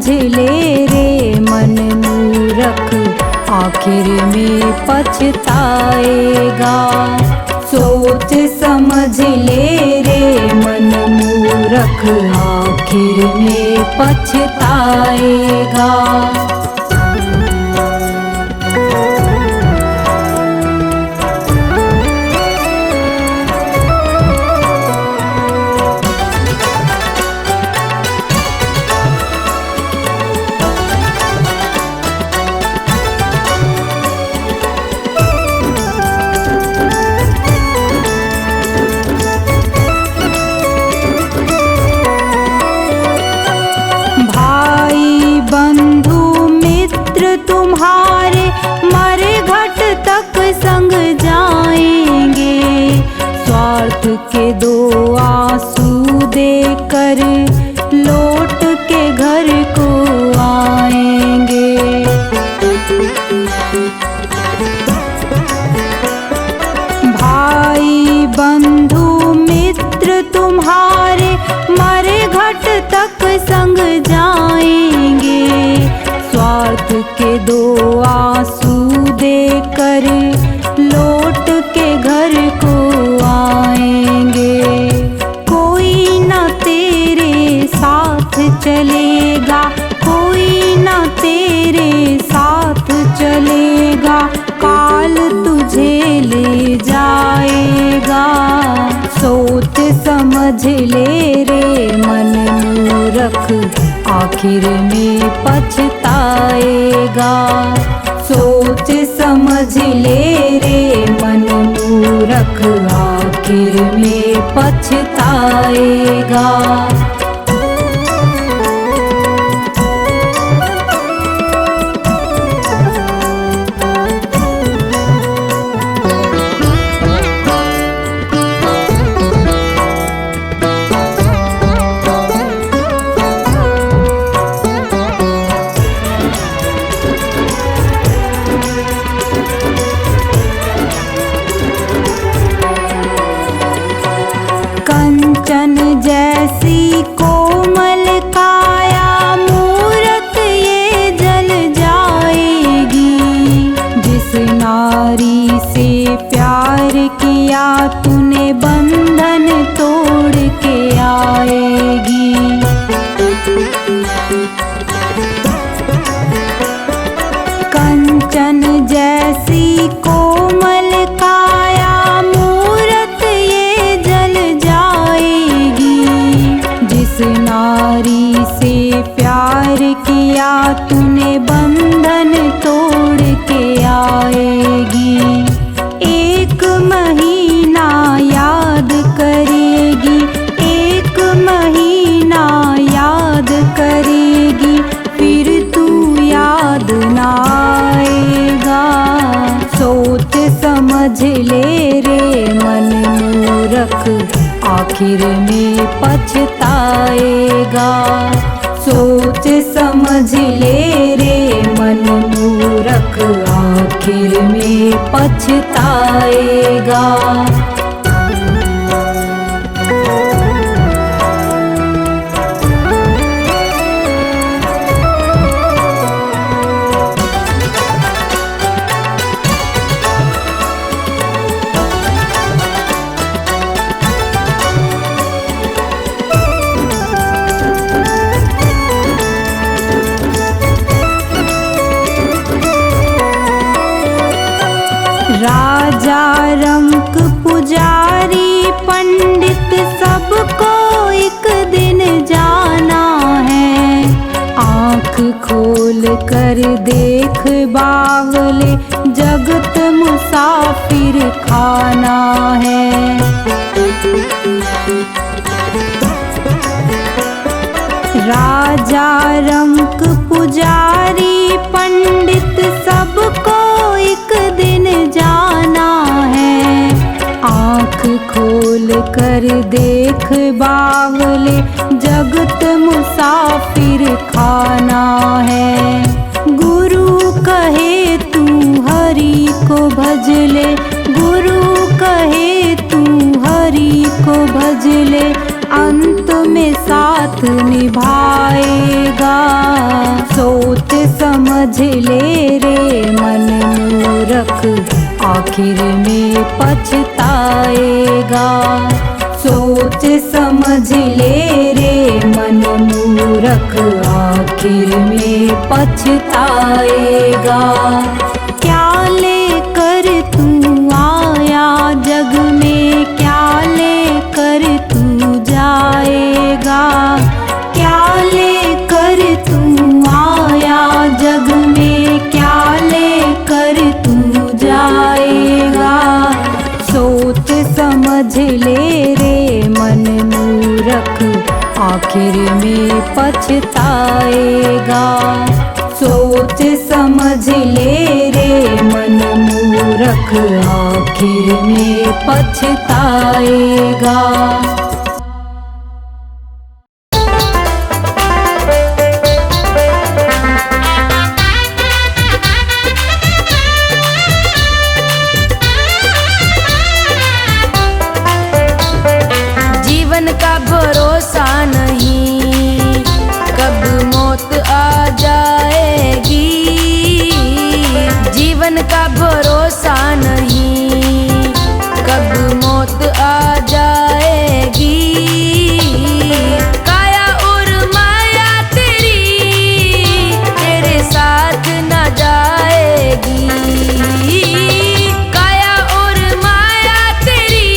समझ ले रे मन मूरख, आखिर में पछताएगा। सोच समझ ले रे मन मूरख, आखिर में पछताएगा। तुम्हारे मरे घट तक संग जाएंगे, स्वार्थ के दो आंसू देकर लौट के घर को आएंगे। भाई बंधु मित्र तुम्हारे मरे घट तक संग जाएंगे, स्वार्थ के दो आंसू देकर लौट के घर को आएंगे। कोई न तेरे साथ चलेगा, कोई न तेरे साथ चलेगा, काल तुझे ले जाएगा। सोच समझ ले रे मन मूरख, आखिर में पछताएगा। सोच समझ ले रे मन मूरख, आखिर में पछताएगा। कंचन जैसी कोमल काया मूरत ये जल जाएगी, जिस नारी से प्यार किया तूने बंधन तोड़ के आएगी। कंचन जैसी कोमल काया मूरत ये जल जाएगी, जिस नारी से प्यार किया तूने बंधन तोड़ के आएगी। एक महीना याद करेगी, एक महीना याद करेगी, फिर तू याद ना आएगा। सोच समझ ले रे मन मूरख, आखिर में पछताएगा। सोच समझ ले रे मन मूरख, आखिर में पछताएगा। राजा रंक पुजारी पंडित सबको एक दिन जाना है। आँख खोल कर देख बावले, जगत मुसाफिर खाना है। राजा रंक पुजारी पंडित सबको एक दिन जाना है। आँख खोल कर देख बावले, जगत मुसाफिर खाना है। गुरु कहे तू हरि को भज ले, गुरु कहे तू हरि को भज ले, अंत में साथ निभाएगा। समझ ले रे मन मूरख, आखिर में पछताएगा। सोच समझ ले रे मन मूरख, आखिर में पछताएगा। क्या लेकर तू आया जग में, क्या लेकर तू जाएगा। क्या लेकर तू आया जग में, क्या लेकर तू जाएगा। सोच समझ ले रे मन मूरख, आखिर में पछताएगा। सोच समझ ले रे मन मूरख, आखिर में पछताएगा। जीवन का भरोसा नहीं, कब मौत आ जाएगी। जीवन का भरोसा नहीं, कब मौत आ जाएगी। काया और माया तेरी तेरे साथ न जाएगी। काया और माया तेरी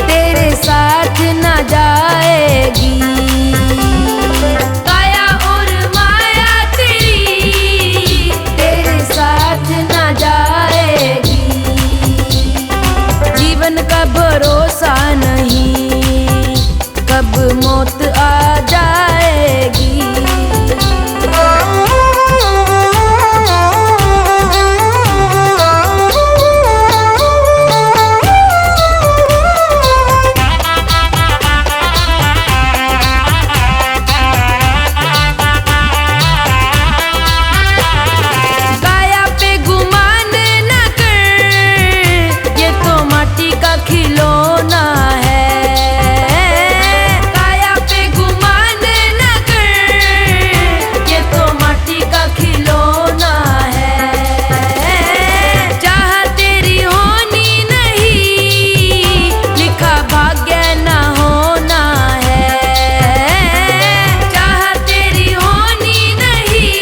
तेरे साथ न जाएगी। काया और माया तेरी तेरे साथ न जाएगी। जीवन का भरोसा नहीं, कब मौत आ जाएगी। काया पे गुमान न कर, ये तो माटी का खिलौना है। काया पे गुमान न कर, ये तो माटी का खिलौना है। चाह तेरी होनी नहीं, लिखा भाग्य न होना है। चाह तेरी होनी नहीं,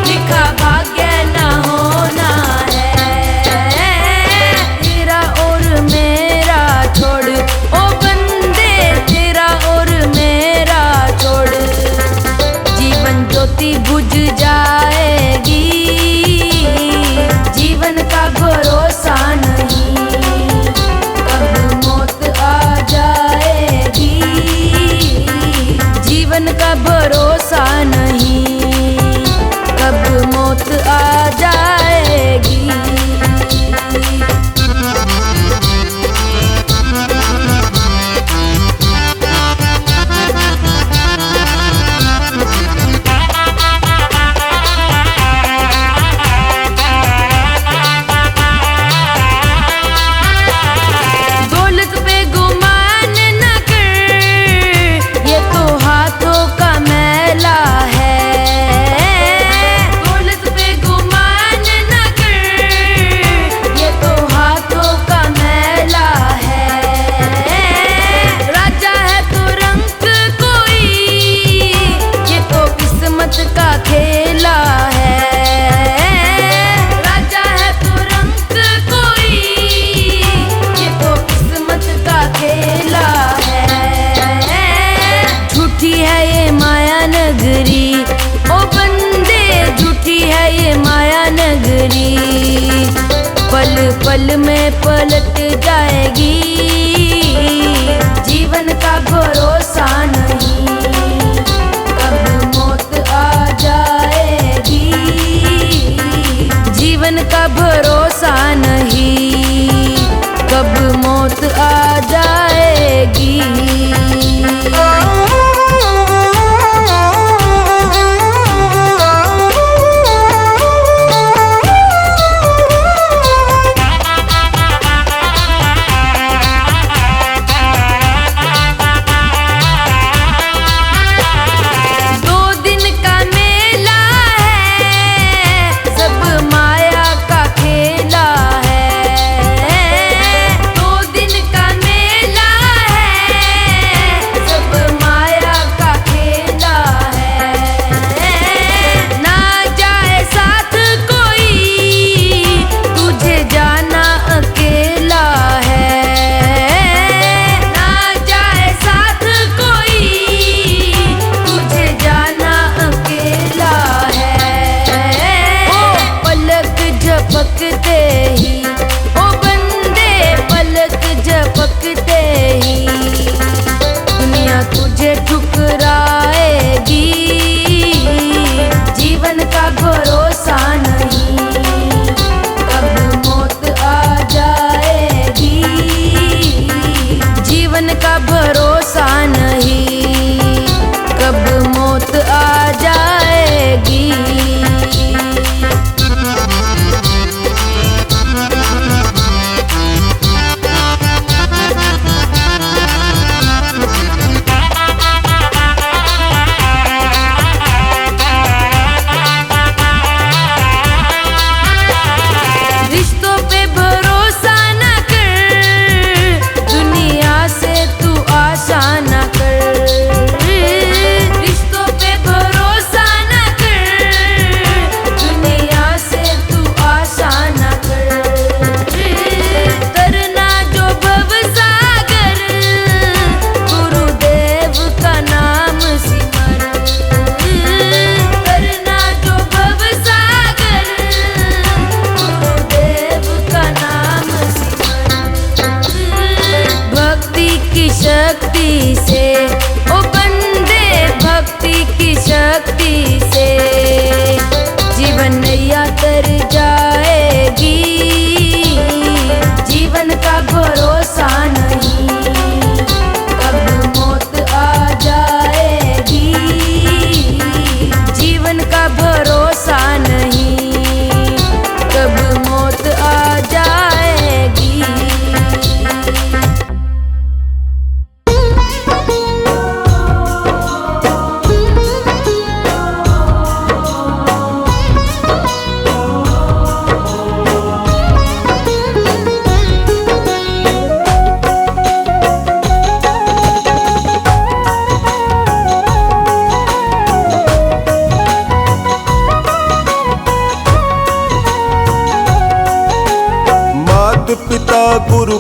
लिखा भाग्य न होना है। तेरा और मेरा छोड़ ओ बंदे, तेरा और मेरा छोड़, जीवन ज्योति बुझ जाएगी। जीवन का भरोसा नहीं, कब मौत आ जाएगी। जीवन का भरोसा नहीं, कब मौत आ जाएगी। दौलत पे गुमान न कर, ये तो हाथों का मैला है। दौलत पे गुमान न कर, ये तो हाथों का मैला है। राजा है तो रंग कोई, ये तो किस्मत का खेला है। राजा है तो रंग कोई, ये तो किस्मत का खेला है। झूठी है ये माया नगरी, ओ बंदे झूठी है ये माया नगरी। पल पल में पलट जाएगी। जीवन का भरोसा नहीं, कब मौत आ जाएगी। जीवन का भरोसा नहीं, कब मौत आ जाएगी।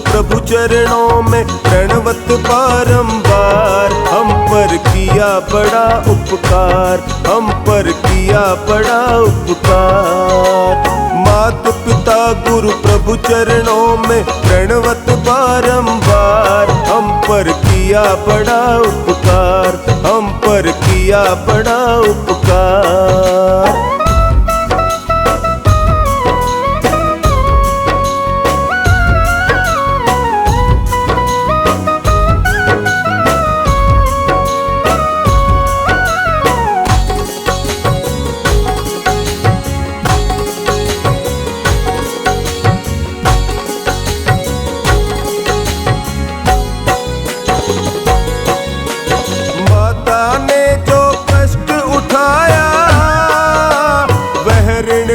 प्रभु चरणों में प्रणवत बारंबार। हम पर किया बड़ा उपकार, हम पर किया बड़ा उपकार। मात पिता गुरु प्रभु चरणों में प्रणवत बारंबार। हम पर किया बड़ा उपकार, हम पर किया बड़ा उपकार।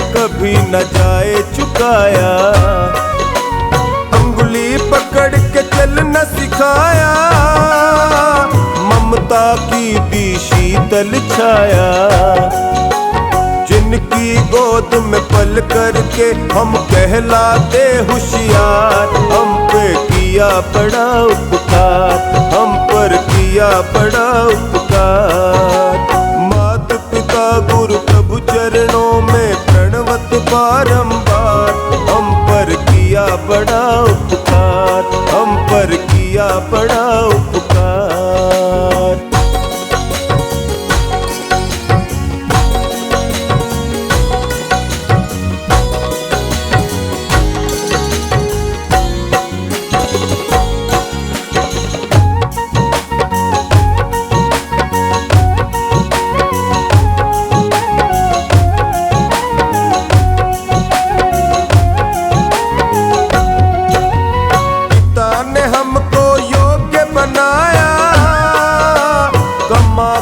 कभी न जाए चुकाया, अंगुली पकड़ के चलना सिखाया। ममता की दी शीतल छाया, जिनकी गोद में पल करके हम कहलाते होशियार। हम पे किया बड़ा उपकार, हम पर किया बड़ा उपकार। मात पिता गुरु प्रभु चरणों में प्रणवत बारंबार। हम पर किया बड़ा उपकार, हम पर किया बड़ा उपकार।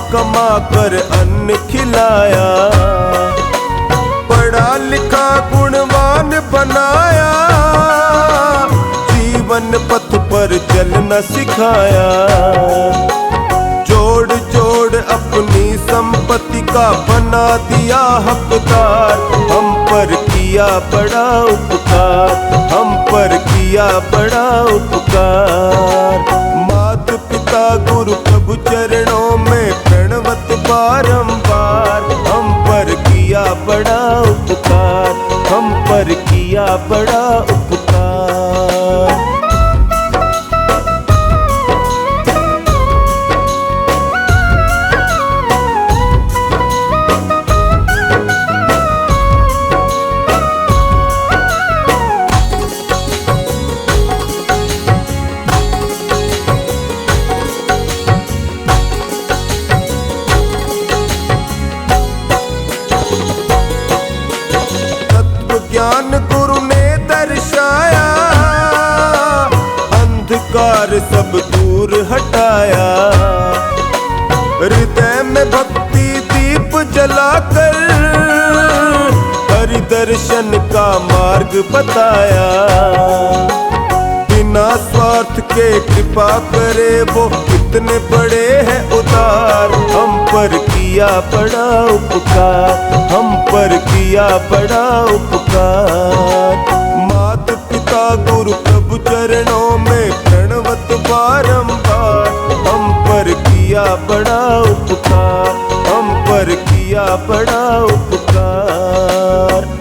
कमा कर अन्न खिलाया, पढ़ा लिखा गुणवान बनाया। जीवन पथ पर चलना सिखाया, जोड़ जोड़ अपनी संपत्ति का बना दिया हकदार। हम पर किया बड़ा उपकार, हम पर किया बड़ा उपकार। मात पिता गुरु प्रभु चरणों में प्रणवत बारंबार। हम पर किया बड़ा उपकार, हम पर किया बड़ा उपकार। ज्ञान गुरु ने दर्शाया, अंधकार सब दूर हटाया। हृदय में भक्ति दीप जलाकर हरि दर्शन का मार्ग बताया। बिना स्वार्थ के कृपा करे वो कितने बड़े हैं उदार। हम पर किया बड़ा उपकार, हम पर किया बड़ा उपकार। मात पिता गुरु प्रभु चरणों में प्रणवत बारंबार। हम पर किया बड़ा उपकार, हम पर किया बड़ा उपकार।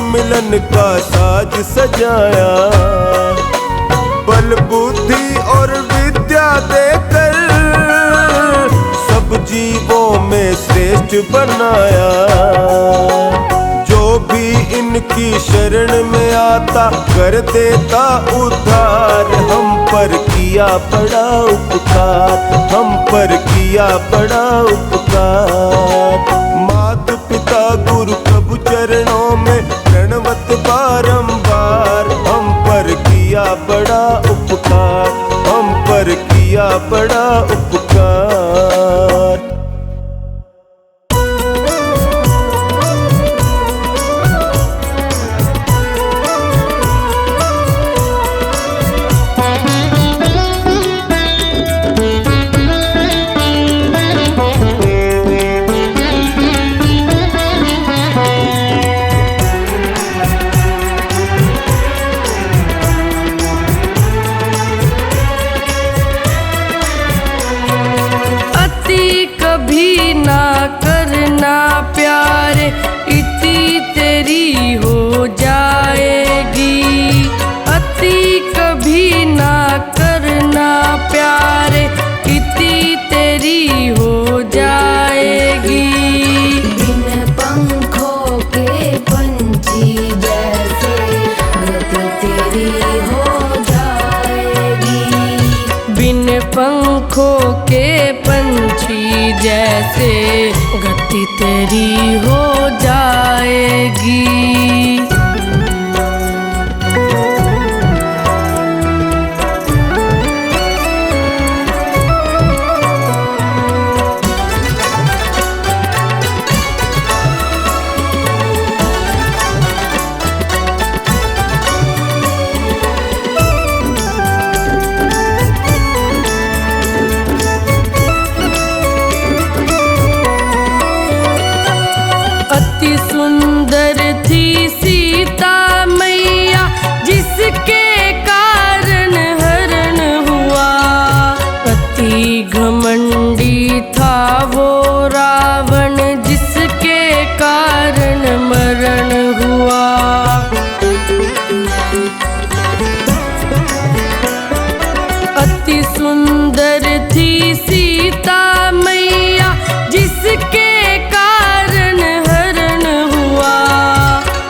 मिलन का साज सजाया, बल बुद्धि और विद्या देकर सब जीवों में श्रेष्ठ बनाया। जो भी इनकी शरण में आता कर देता उद्धार। हम पर किया बड़ा उपकार, हम पर किया बड़ा उपकार। मात पिता गुरु प्रभु चरणों में प्रणवत बारंबार। हम पर किया बड़ा बड़ा उपकार, हम पर किया बड़ा उपकार। कभी ना करना प्यारे, इतनी तेरी हो जाएगी। अति कभी ना करना प्यारे, इतनी तेरी हो जाएगी। बिन पंखों के पंछी जैसे गति तेरी हो जाएगी। बिन पंखों के पंछी जैसे गति तेरी हो जाएगी। अति सुंदर थी सीता मैया, जिसके कारण हरण हुआ। अति घमंडी था वो रावण, जिसके कारण मरण हुआ। अति सुंदर थी सीता मैया, जिसके कारण हरण हुआ।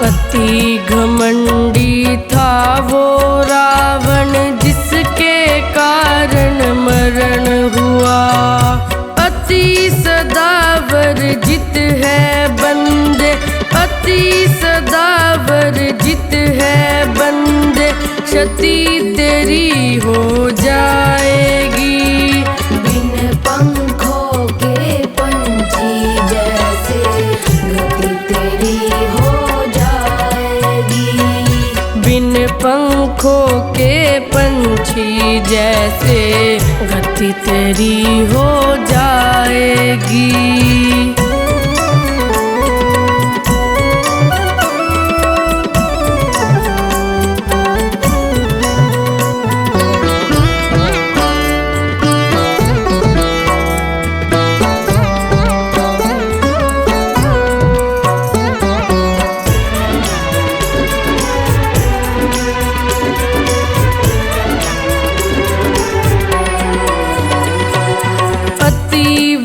अति घमंडी था वो रावण, जिसके कारण मरण हुआ। अति सदावर जित है बंदे, अति सदावर जित है बंदे, क्षति तेरी हो जाएगी। बिन पंखों के पंछी जैसे गति तेरी हो जाएगी। बिन पंखों के पंछी जैसे गति तेरी हो जाएगी।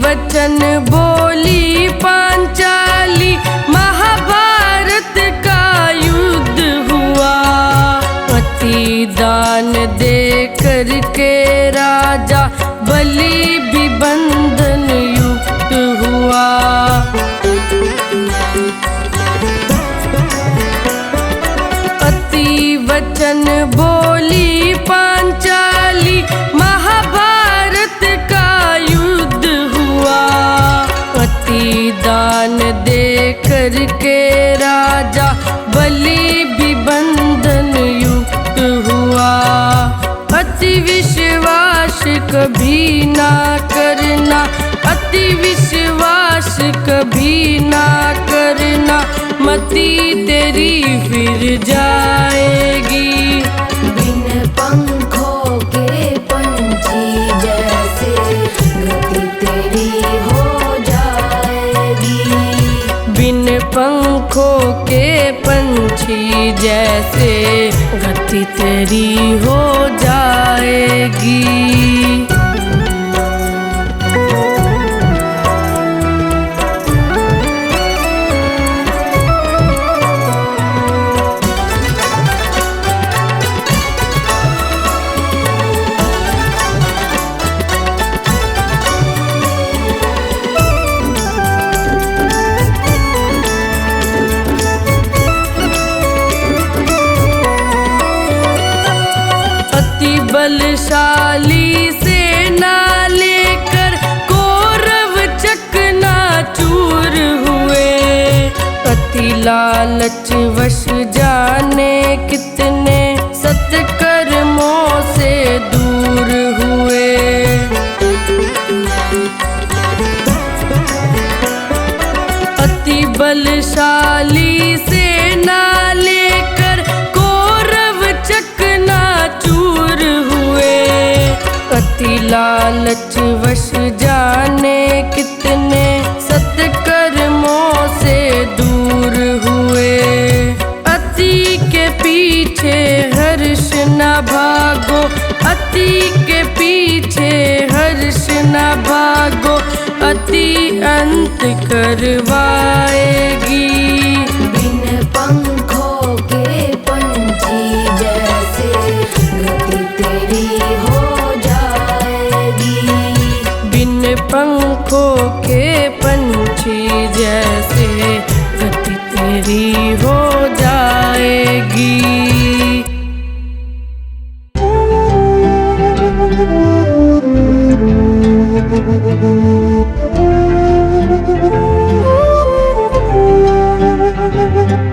वचन बोली पांचाली, महाभारत का युद्ध हुआ। अति दान दे करके राजा बलि भी बंधन युक्त हुआ। अति वचन बोली पांचाली, महाभारत का युद्ध हुआ। अति दान दे करके राजा बलि भी बंधन युक्त हुआ। अति विश्वास कभी ना करना, अति विश्वास कभी ना करना, मति तेरी फिर जाएगी। बिन पंखों के पंछी जैसे गति तेरी हो जाएगी। बिन पंखों के पंछी जैसे गति तेरी हो जाएगी। बलशाली सेना लेकर कौरव चकनाचूर हुए। अति लालच वश जाने कितने सत्कर्मों से दूर हुए। अति बलशाली सेना लेकर कौरव चकनाचूर हुए। अति लालच वश जाने कितने सत्कर्मों से दूर हुए। अति के पीछे हर्ष न भागो, अति के पीछे हर्ष न भागो, अति अंत करवाएगी। बिन पंखों के पंछी जैसे गति तेरी हो जाएगी। बिन पंखों के पंछी जैसे गति तेरी हो जाएगी।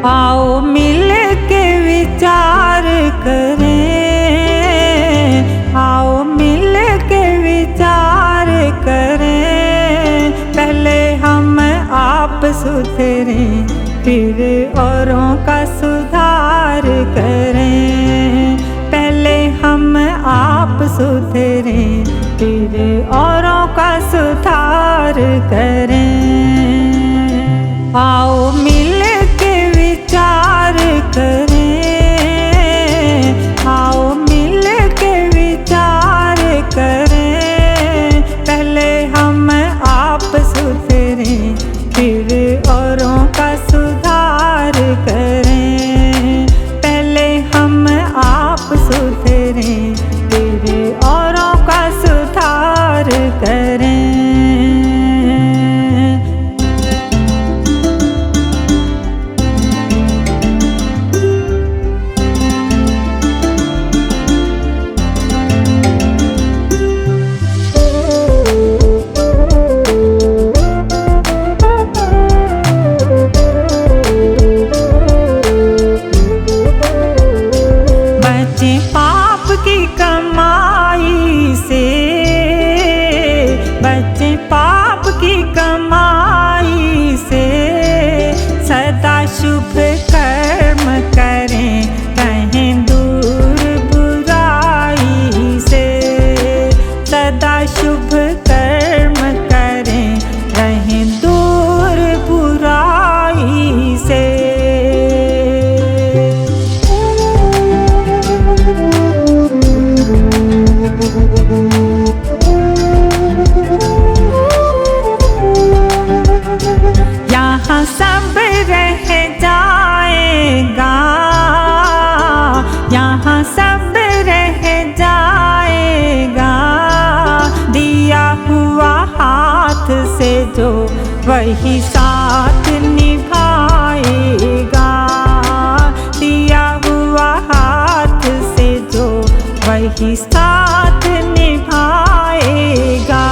आओ मिल के विचार करें, आओ मिल के विचार करें। पहले हम आप सुधरें, फिर औरों का सुधार करें। पहले हम आप सुधरें, फिर औरों का सुधार करें। आओ मिल के विचार करें, आओ मिल के विचार करें। पहले हम आप सुधरें, फिर औरों का सुधार करें। पहले हम आप सुधरें, फिर औरों का सुधार करें। शुभ कर्म करें, रहें दूर बुराई से। सदा शुभ कर्म करें, रहें दूर बुराई से। यहाँ सब रह जाएगा, यहाँ सब रह जाएगा। दिया हुआ हाथ से जो वही साथ निभाएगा। दिया हुआ हाथ से जो वही साथ निभाएगा।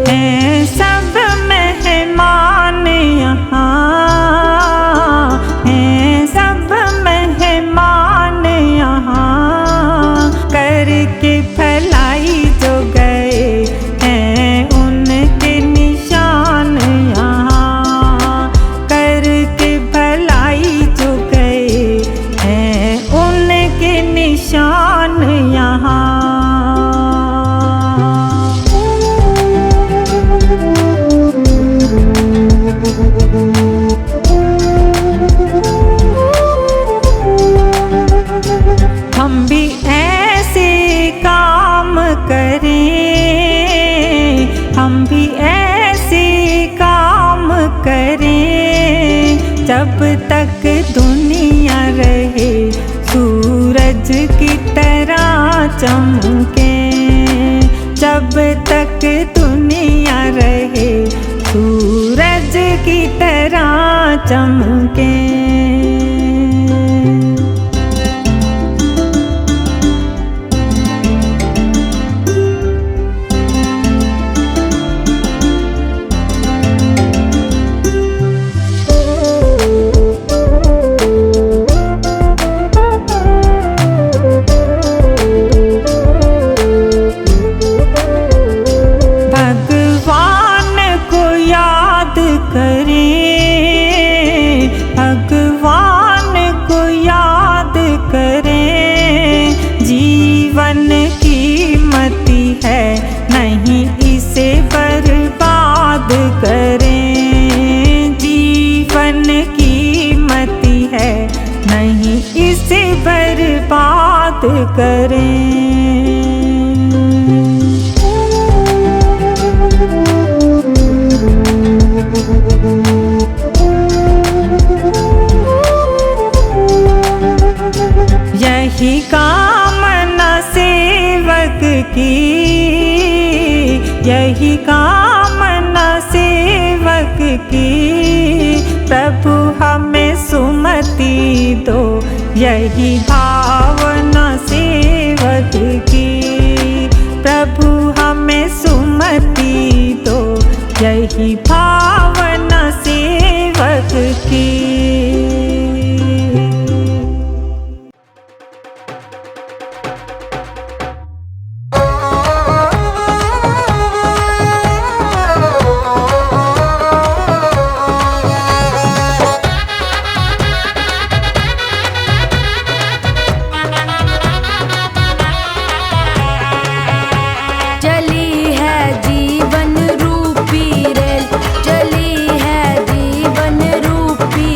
हैं सब मेहमान यहाँ, तक दुनिया रहे सूरज की तरह चमके, जब तक दुनिया रहे सूरज की तरह चमके। भगवान को याद करें, जीवन कीमती है नहीं इसे बर्बाद करें, जीवन कीमती है नहीं इसे बर्बाद करें। यही कामना सेवक की, यही कामना सेवक की, प्रभु हमें सुमति दो, यही भावना सेवक की, प्रभु हमें सुमति दो, यही भावना सेवक की। चली है जीवन रूपी रेल, चली है जीवन रूपी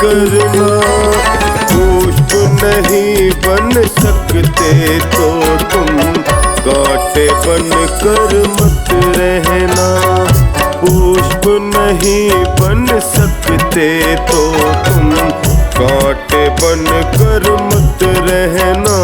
करना। पुष्प नहीं बन सकते तो तुम कांटे बन कर मत रहना। पुष्प नहीं बन सकते तो तुम कांटे बन कर मत रहना।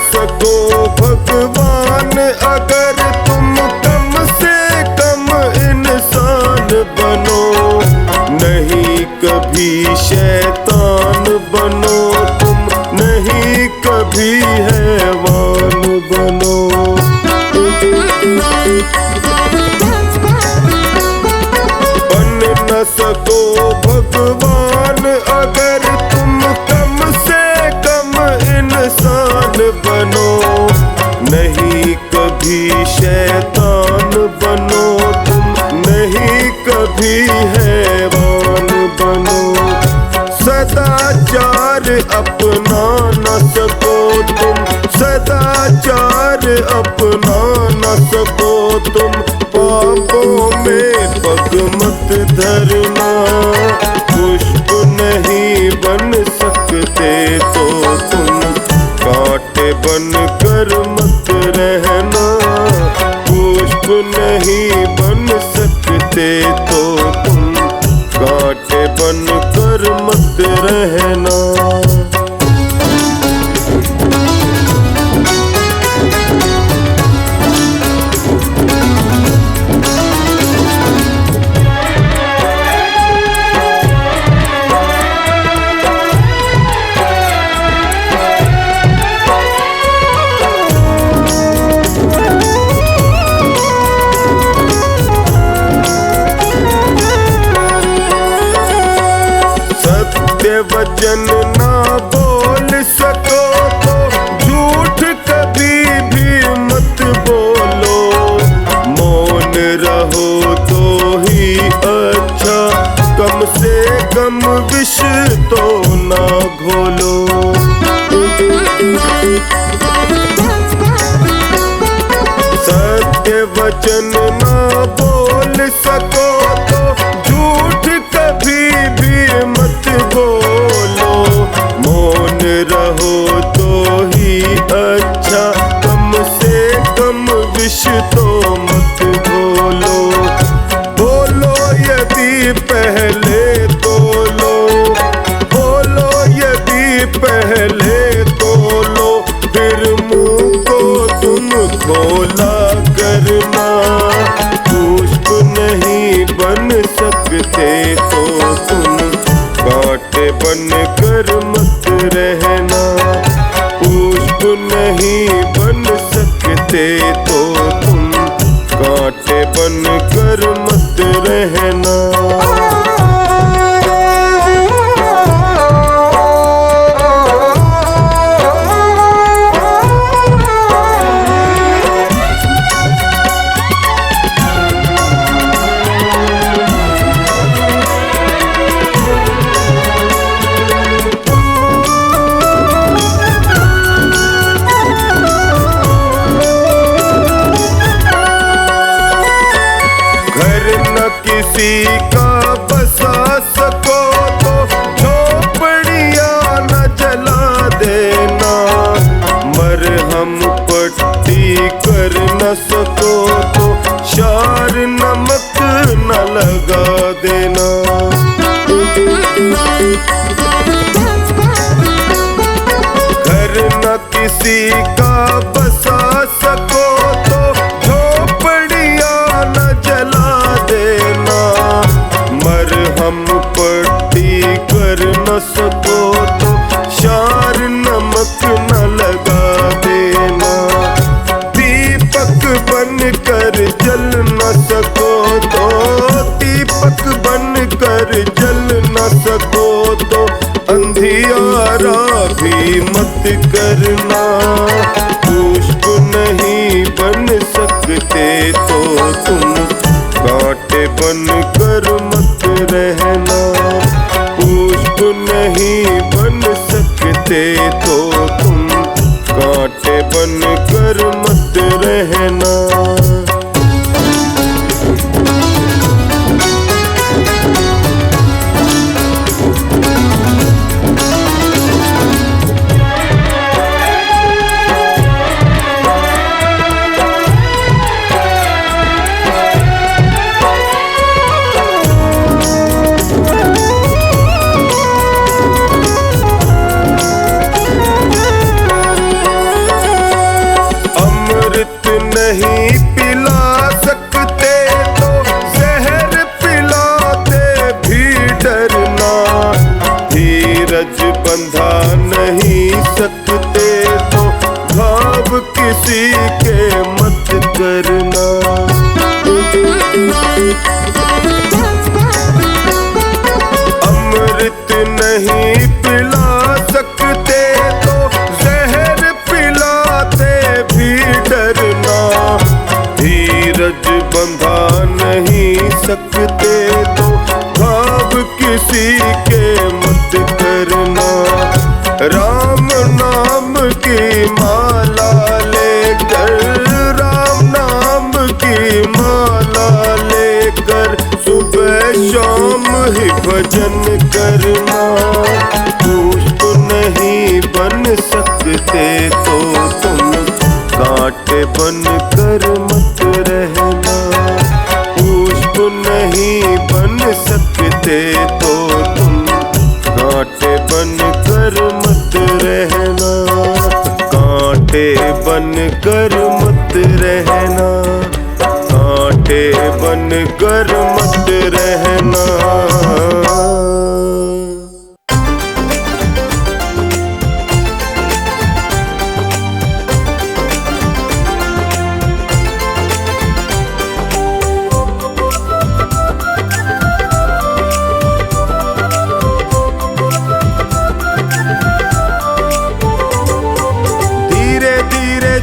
सको भगवान अगर तुम कम से कम इंसान बनो। नहीं कभी शैतान बनो तुम, नहीं कभी हैवान बनो। बन न सको भगवान अगर तुम कम से कम इंसान बनो। नहीं कभी शैतान बनो तुम, नहीं कभी हैवान बनो। सदाचार अपना न सको तुम, सदाचार अपना न सको तुम। पापों में पग मत धरना। पुष्प नहीं बन सकते तो तुम कांटे बन कर मत रहना। पुष्प नहीं बन सकते तो तुम कांटे बन कर मत रहना। वचन ना बोल सको तो झूठ कभी भी मत बोलो। मौन रहो तो ही अच्छा, कम से कम विष तो ना घोलो। सत्य वचन ना बोल सको तो झूठ कभी भी मत बोलो। मौन रहो तो ही अच्छा, कम से कम विष तो मत बोलो। बोलो यदि पहले तोलो, बोलो यदि पहले तोलो, फिर मुंह को तुम खोला करना। पुष्प नहीं बन सकते तो तुम कांटे बन कर मत रहना। पुष्प नहीं बन सकते तो तुम कांटे बन कर मत रहना। किसी का बसा सको तो झोपड़ियाँ न जला देना। मरहम पट्टी कर न सको तो शार नमक न लगा देना। घर न किसी का बसा सको तो झोपड़ियाँ न जला देना। मरहम पट्टी कर न सको तो शार नमक न लगा देना। दीपक बन कर जल न सको तो, दीपक बन कर जल न सको तो अंधियारा नहीं बन सकते तो तुम कांटे बन कर मत रहना। नहीं पिला सकते तो जहर पिलाते भी डरना। धीरज बंधा नहीं सकते तो घाव किसी के मत करना। अमृत नहीं पिला सकते तो जहर पिलाते भी डरना। धीरज बंधा नहीं सकते तो घाव किसी के मत करना। राम नाम की माला लेकर, राम नाम की माला लेकर सुबह शाम ही भजन करना। पुष्प नहीं बन सकते तो तुम कांटे बन कर मत रहना। पुष्प नहीं बन सकते तो तुम कांटे बन कर मत रहना। कांटे बन कर मत रहना। कांटे बन कर मत रहना।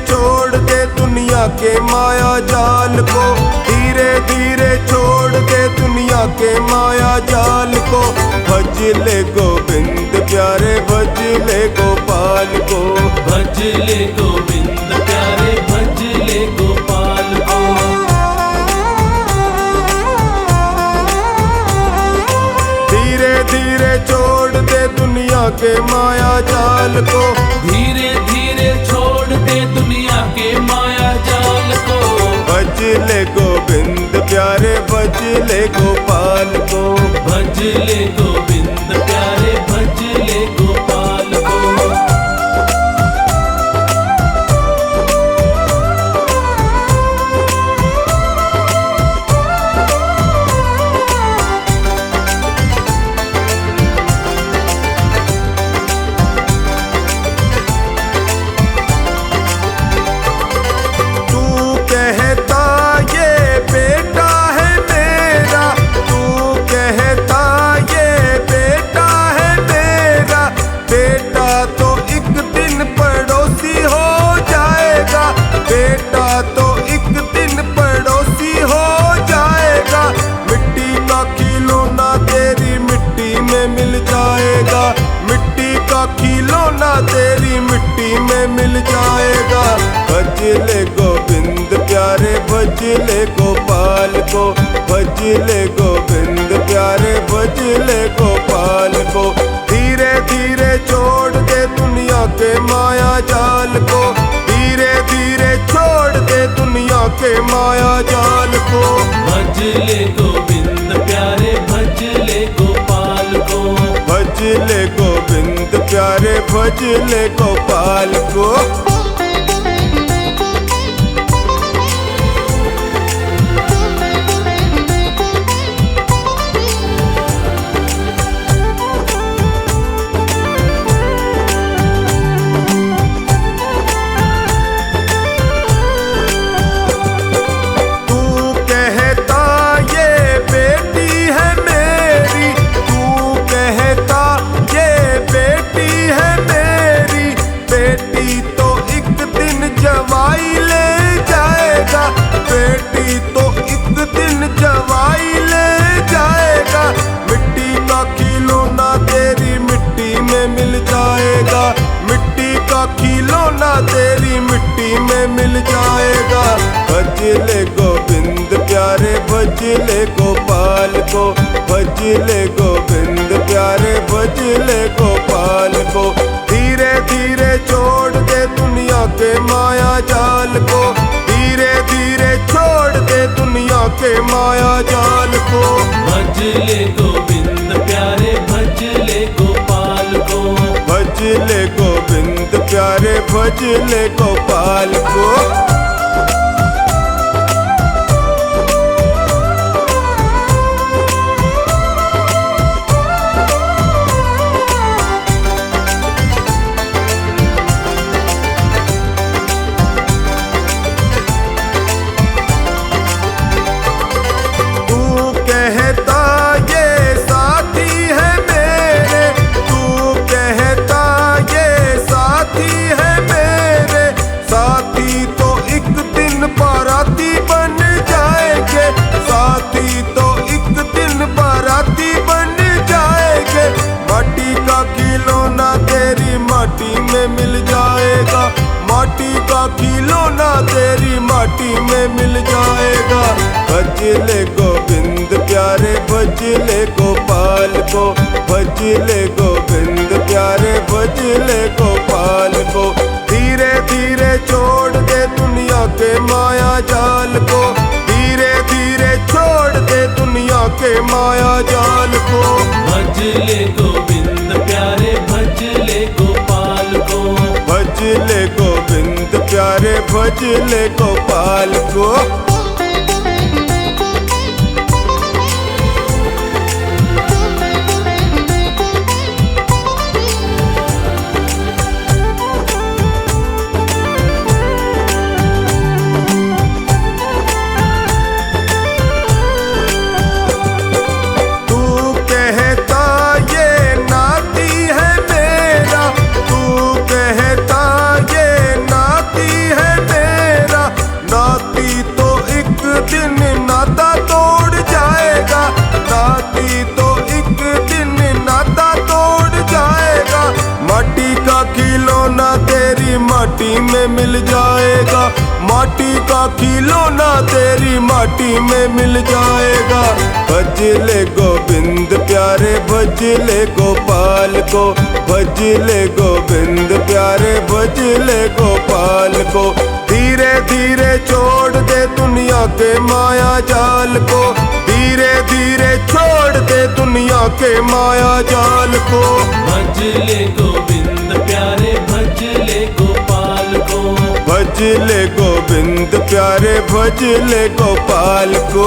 छोड़ दे दुनिया के माया जाल को, धीरे धीरे छोड़ दे दुनिया के माया जाल को। भज ले गोविंद प्यारे, भज ले गोपाल को। भज ले गोविंद प्यारे, भज ले गोपाल को। धीरे धीरे छोड़ दे दुनिया के माया जाल को। धीरे धीरे छोड़ दे दुनिया के माया जाल को। भज ले गोविंद प्यारे, भज ले गोपाल को। भज ले गोविंद प्यारे, भज ले गोपाल को। खिलौना तेरी मिट्टी में मिल जाएगा। भज ले गोविंद प्यारे, भज ले गोपाल को। भज ले गोविंद प्यारे, भज ले गोपाल को। धीरे धीरे छोड़ दे दुनिया के माया जाल को। धीरे धीरे छोड़ दे दुनिया के माया जाल को। भज ले गोविंद प्यारे, भज ले गोपाल को। भज ले गोविंद प्यारे, भज ले गोपाल को। तो एक ले गोविंद प्यारे भज ले गोपाल को। धीरे धीरे छोड़ दे दुनिया के माया जाल को, धीरे धीरे छोड़ दे दुनिया के माया जाल को। भज ले गोविंद प्यारे भज ले गोपाल को, भज ले गोविंद प्यारे भज ले गोपाल को। माटी में मिल जाएगा, माटी का खिलौना तेरी माटी में मिल जाएगा। भज ले गोविंद प्यारे भज ले गोपाल को, भज ले गोविंद प्यारे भज ले गोपाल को। धीरे धीरे छोड़ दे दुनिया के माया जाल को, धीरे धीरे छोड़ दे दुनिया के माया जाल को। भज ले गोविंद प्यारे भज ले गोपाल को, भज ले गोविंद प्यारे भज ले गोपाल को। माटी में मिल जाएगा, माटी का खिलौना तेरी माटी में मिल जाएगा। भज ले गोविंद प्यारे भज ले गोपाल को, भज ले गोविंद प्यारे भज ले गोपाल को। धीरे धीरे छोड़ दे दुनिया के माया जाल को, धीरे धीरे छोड़ दे दुनिया के माया जाल को। भज ले गोविंद प्यारे भज ले गोपाल को, भज ले गोविंद प्यारे भज ले गोपाल को।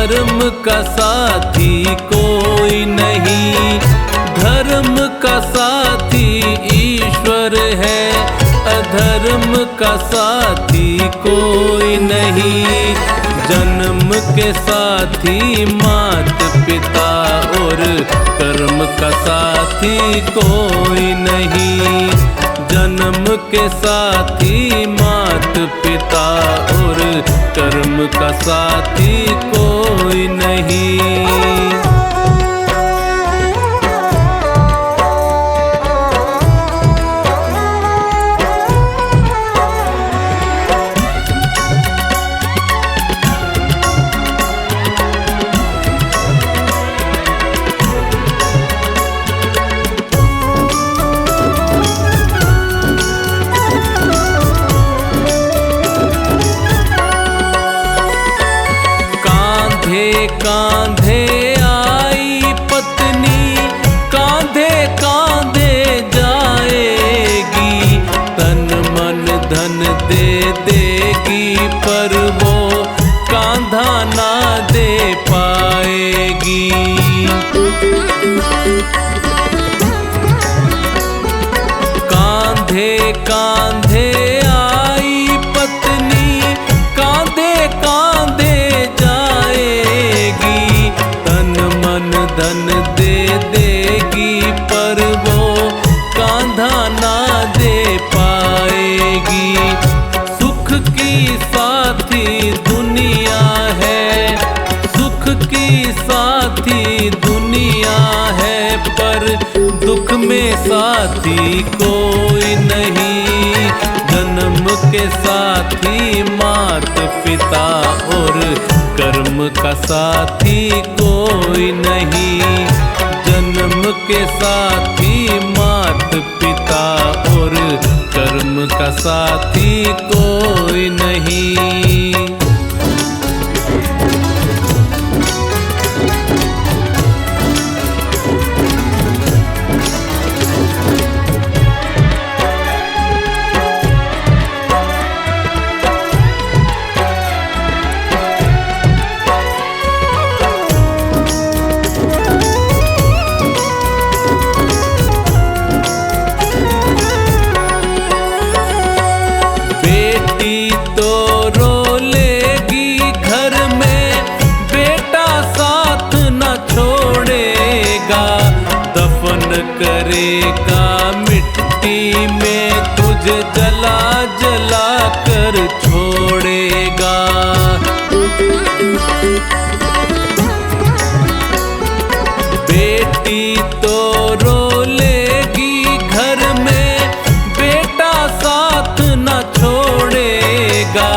धर्म का साथी कोई नहीं। धर्म का साथी ईश्वर है, अधर्म का साथी कोई नहीं। जन्म के साथी मात पिता और कर्म का साथी कोई नहीं। जन्म के साथी मात पिता और कर्म का साथी कोई नहीं। कांधे आई पत्नी, कांधे कांधे जाएगी। तन मन धन दे देगी, पर वो कांधा ना दे पाएगी। कांधे कांधे आई पत्नी, कांधे कांधे धन दे देगी, पर वो कांधा ना दे पाएगी। सुख की साथी दुनिया है, सुख की साथी दुनिया है, पर दुख में साथी कोई नहीं। जन्म के साथी मात पिता और कर्म का साथी कोई नहीं। जन्म के साथी मात पिता और कर्म का साथी कोई नहीं। करेगा मिट्टी में तुझे जला जला कर छोड़ेगा। बेटी तो रो लेगी घर में, बेटा साथ न छोड़ेगा।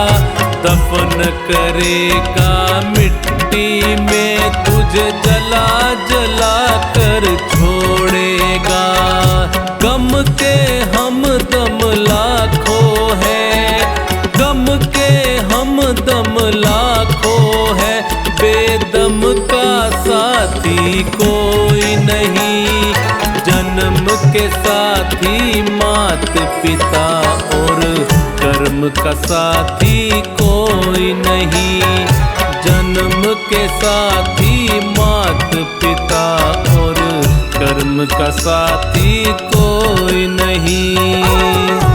दफन करेगा मिट्टी में तुझे जला जला कर छोड़ेगा। गम के हम दम लाखों है, गम के हम दम लाखों है, बेदम का साथी कोई नहीं। जन्म के साथी मात पिता और कर्म का साथी कोई नहीं। जन्म के साथी मात पिता और कर्म का साथी कोई नहीं।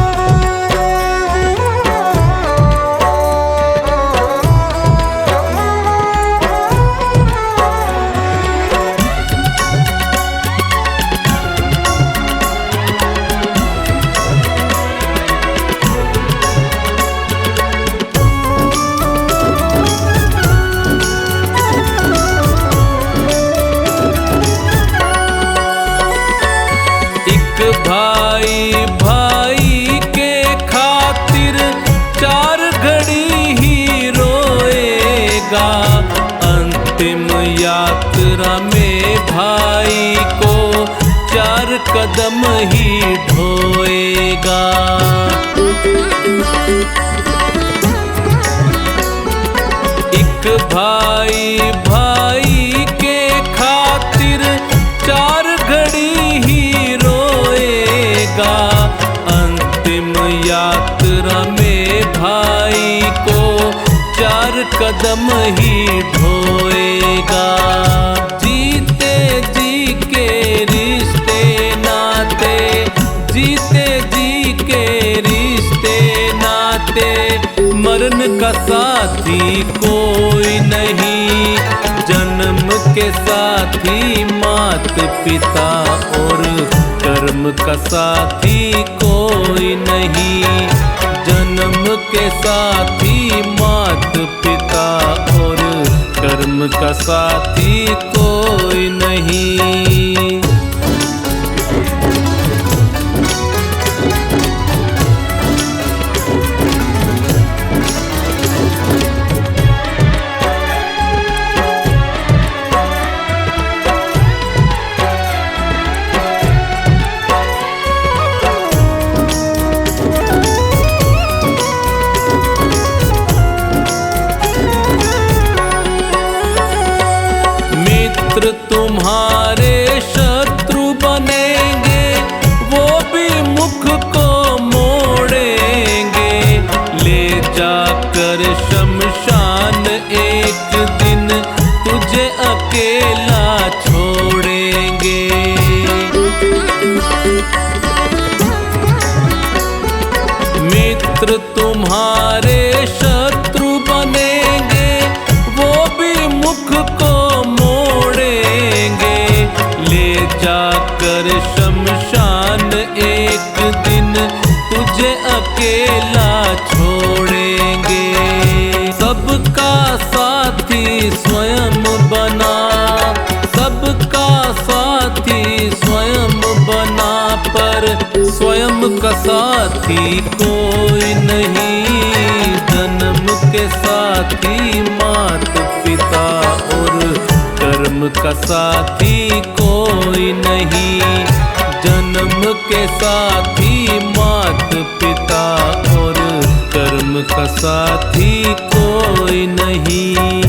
भाई भाई के खातिर 4 घड़ी ही रोएगा। अंतिम यात्रा में भाई को 4 कदम ही ढोएगा। एक भाई भाई के खातिर 4 घड़ी ही रोएगा। अंतिम यात्रा में भाई को 4 कदम ही ढोएगा। साथी कोई नहीं, जन्म के साथी मात पिता और कर्म का साथी कोई नहीं। जन्म के साथी मात पिता और कर्म का साथी कोई नहीं। मित्र तुम्हारे शत्रु बनेंगे, वो भी मुख को मोड़ेंगे। ले जाकर शमशान एक दिन तुझे अकेला छोड़ेंगे। मित्र तुम्हारे शत्रु बनेंगे, वो भी मुख को मोड़ेंगे। ले जाकर शमशान एक दिन तुझे अकेला छोड़ेंगे। सबका साथी स्वयं बना, सबका साथी स्वयं बना, पर स्वयं का साथी कोई नहीं। जन्म के साथी मात पिता और कर्म का साथी कोई नहीं। जन्म के साथी मात पिता और कर्म का साथी कोई नहीं।